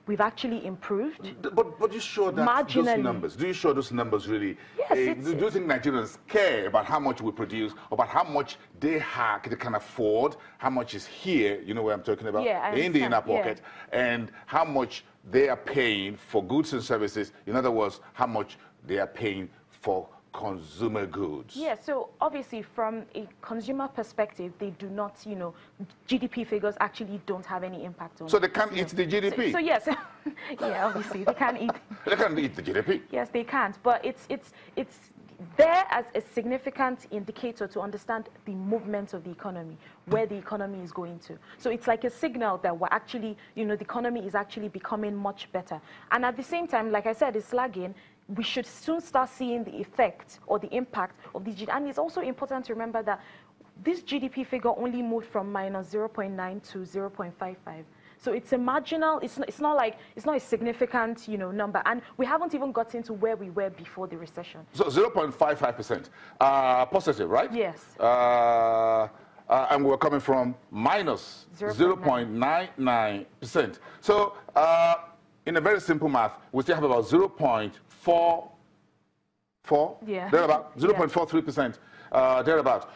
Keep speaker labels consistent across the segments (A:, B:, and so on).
A: we've actually improved.
B: But you sure that those numbers? Do you sure those numbers really?
A: Yes.
B: Do you think Nigerians care about how much we produce, about how much they can afford, how much is here? You know what I'm talking about?
A: Yeah,
B: in the inner pocket, and how much they are paying for goods and services. In other words, how much they are paying for consumer goods.
A: Yeah, so obviously from a consumer perspective, they do not, you know, GDP figures actually don't have any impact on.
B: So they can't eat the GDP?
A: So yes, yeah, obviously they can't eat.
B: They can't eat the GDP?
A: Yes, they can't, but it's there as a significant indicator to understand the movement of the economy, where the economy is going to. So it's like a signal that we're actually, you know, the economy is actually becoming much better. And at the same time, like I said, it's lagging. We should soon start seeing the effect or the impact of the GDP. And it's also important to remember that this GDP figure only moved from minus 0.9 to 0.55. So it's a marginal, it's not a significant, you know, number. And we haven't even gotten to where we were before the recession.
B: So 0.55%, positive, right?
A: Yes.
B: And we're coming from minus 0.99%. So in a very simple math, we still have about 0.44, thereabout, 0.43%. Thereabout,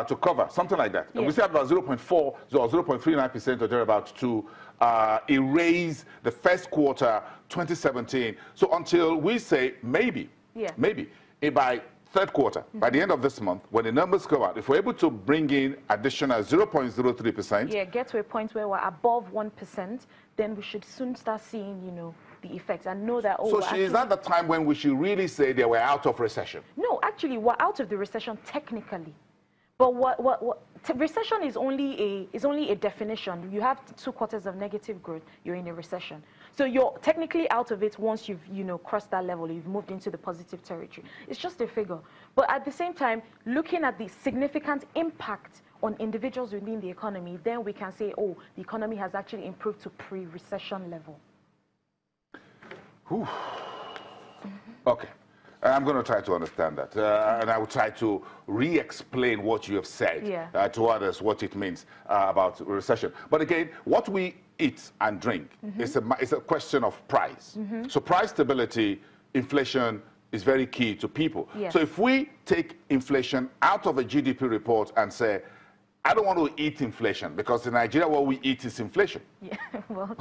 B: to cover, something like that. And we still have about 0.4 or 0.39% or thereabout to erase the first quarter 2017. So until we say maybe by third quarter, by the end of this month, when the numbers come out, if we're able to bring in additional 0.03%.
A: Yeah, get to a point where we're above 1%, then we should soon start seeing, you know, the effects and know that,
B: so is that the time when we should really say that we're out of recession?
A: No, actually, we're out of the recession technically. But recession is only a definition. You have 2 quarters of negative growth, you're in a recession. So you're technically out of it once you've, you know, crossed that level, you've moved into the positive territory. It's just a figure. But at the same time, looking at the significant impact on individuals within the economy, then we can say, oh, the economy has actually improved to pre-recession level.
B: Whew. Okay. I'm going to try to understand that, and I will try to re-explain what you have said to others, what it means about recession. But again, what we eat and drink is a question of price. So price stability, inflation is very key to people. So if we take inflation out of a GDP report and say, I don't want to eat inflation, because in Nigeria what we eat is inflation. Yeah, well,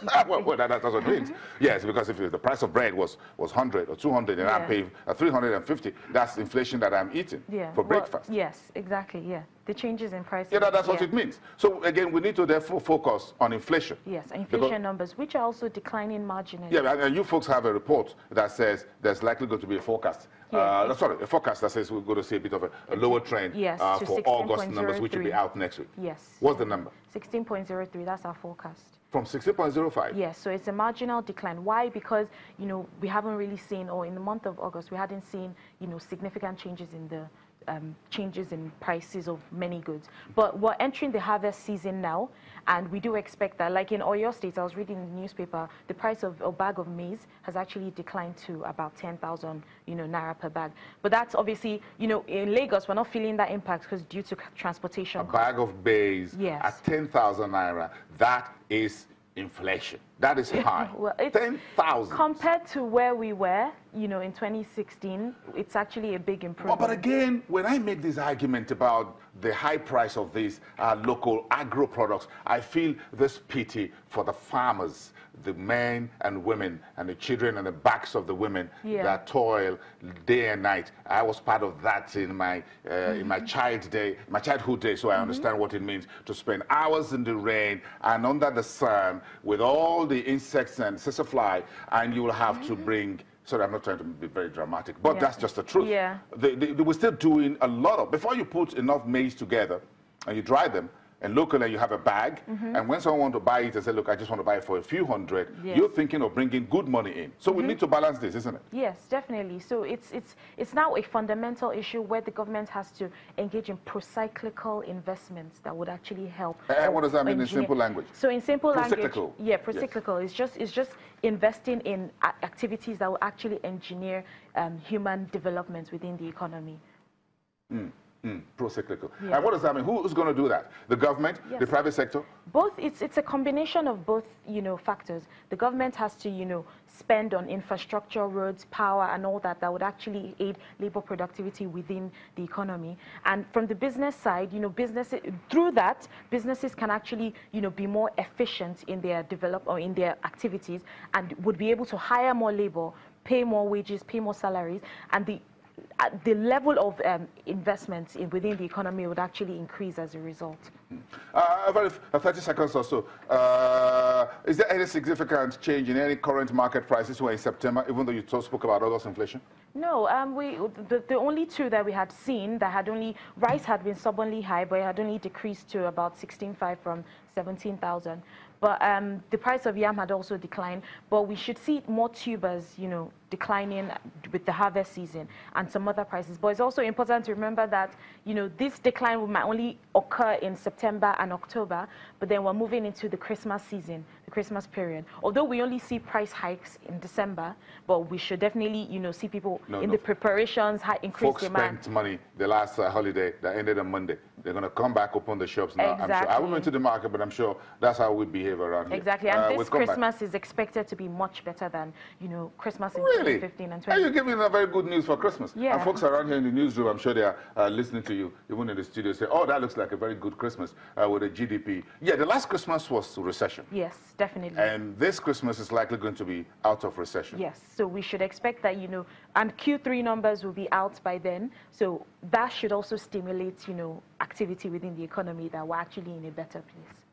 B: that's what it means. Yes, because if the price of bread was 100 or 200 and I'm paying 350, that's inflation that I'm eating for breakfast.
A: Yes, exactly, the changes in prices.
B: Yeah, that's what it means. So again, we need to therefore focus on inflation.
A: Yes, inflation numbers, which are also declining marginally.
B: Yeah, and you folks have a report that says there's likely going to be a forecast. A forecast that says we're going to see a bit of a lower trend for August numbers, which will be out next week.
A: Yes.
B: What's the number?
A: 16.03, that's our forecast.
B: From 16.05?
A: Yes, so it's a marginal decline. Why? Because, you know, we haven't really seen, or in the month of August, we hadn't seen, you know, significant changes in the prices of many goods. But we're entering the harvest season now, and we do expect that, like in Oyo State, I was reading in the newspaper, the price of a bag of maize has actually declined to about 10,000, you know, naira per bag. But that's obviously, you know, in Lagos, we're not feeling that impact because due to transportation.
B: A bag of maize at 10,000 naira, that is inflation. That is high.
A: Well,
B: 10,000.
A: Compared to where we were, you know, in 2016, it's actually a big improvement.
B: But again, when I make this argument about the high price of these local agro products, I feel this pity for the farmers, the men and women and the children and the backs of the women that toil day and night. I was part of that in my childhood days, so I understand what it means to spend hours in the rain and under the sun with all the insects and sisafly, and you will have to bring. Sorry, I'm not trying to be very dramatic, but that's just the truth. They were still doing a lot of, before you put enough maize together and you dry them, and locally you have a bag, and when someone wants to buy it and say, look, I just want to buy it for a few hundred, you're thinking of bringing good money in. So we need to balance this, isn't it?
A: Yes, definitely. So it's now a fundamental issue where the government has to engage in pro-cyclical investments that would actually help.
B: And what does that mean in simple language?
A: So in simple language,
B: pro-cyclical.
A: It's just investing in activities that will actually engineer human development within the economy.
B: Pro-cyclical. Yeah. And what does that mean? Who's going to do that? The government, the private sector?
A: Both. It's a combination of both, factors. The government has to, spend on infrastructure, roads, power, and all that would actually aid labor productivity within the economy. And from the business side, through that, businesses can actually, be more efficient in their in their activities, and would be able to hire more labor, pay more wages, pay more salaries, and the level of investments within the economy would actually increase as a result.
B: 30 seconds or so. Is there any significant change in any current market prices in September, even though you spoke about August inflation?
A: No, the only two that we had seen that had rice had been stubbornly high, but it had only decreased to about 16.5 from 17,000. But the price of yam had also declined, but we should see more tubers, declining with the harvest season and some other prices. But it's also important to remember that, this decline might only occur in September and October, but then we're moving into the Christmas season, the Christmas period. Although we only see price hikes in December, but we should definitely, see people the preparations, increase demand.
B: Folks spent money the last holiday that ended on Monday. They're going to come back, open the shops now.
A: Exactly.
B: I'm sure. I went to the market, but I'm sure that's how we behave around here.
A: Exactly. And this Christmas is expected to be much better than, Christmas in 2015 and 20.
B: Are you giving a very good news for Christmas?
A: Yeah.
B: And folks around here in the newsroom, I'm sure they are listening to you, even in the studio, say, oh, that looks like a very good Christmas with a GDP. Yeah, the last Christmas was recession.
A: Yes, definitely.
B: And this Christmas is likely going to be out of recession.
A: Yes, so we should expect that, and Q3 numbers will be out by then. So that should also stimulate, activity within the economy, that we're actually in a better place.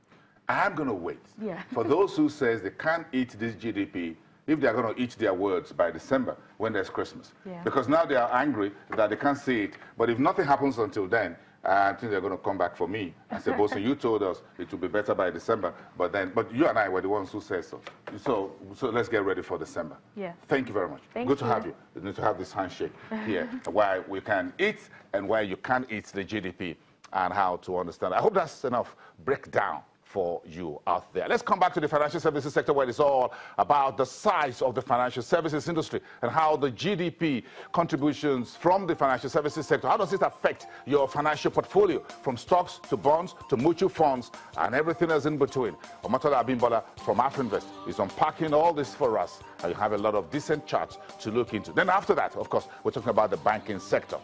B: I'm going to wait.
A: Yeah.
B: For those who says they can't eat this GDP, if they're going to eat their words by December when there's Christmas. Yeah. Because now they are angry that they can't see it. But if nothing happens until then, I think they're going to come back for me and say, Bosun, you told us it will be better by December, but you and I were the ones who said so. So let's get ready for December.
A: Yeah.
B: Thank you very much. Good to have you. We need to have this handshake here, where we can eat and where you can eat the GDP and how to understand. I hope that's enough breakdown for you out there. Let's come back to the financial services sector, where it's all about the size of the financial services industry and how the GDP contributions from the financial services sector, how does it affect your financial portfolio, from stocks to bonds to mutual funds and everything else in between. Omotola Abimbola from Afrinvest is unpacking all this for us, and you have a lot of decent charts to look into. Then after that, of course, we're talking about the banking sector.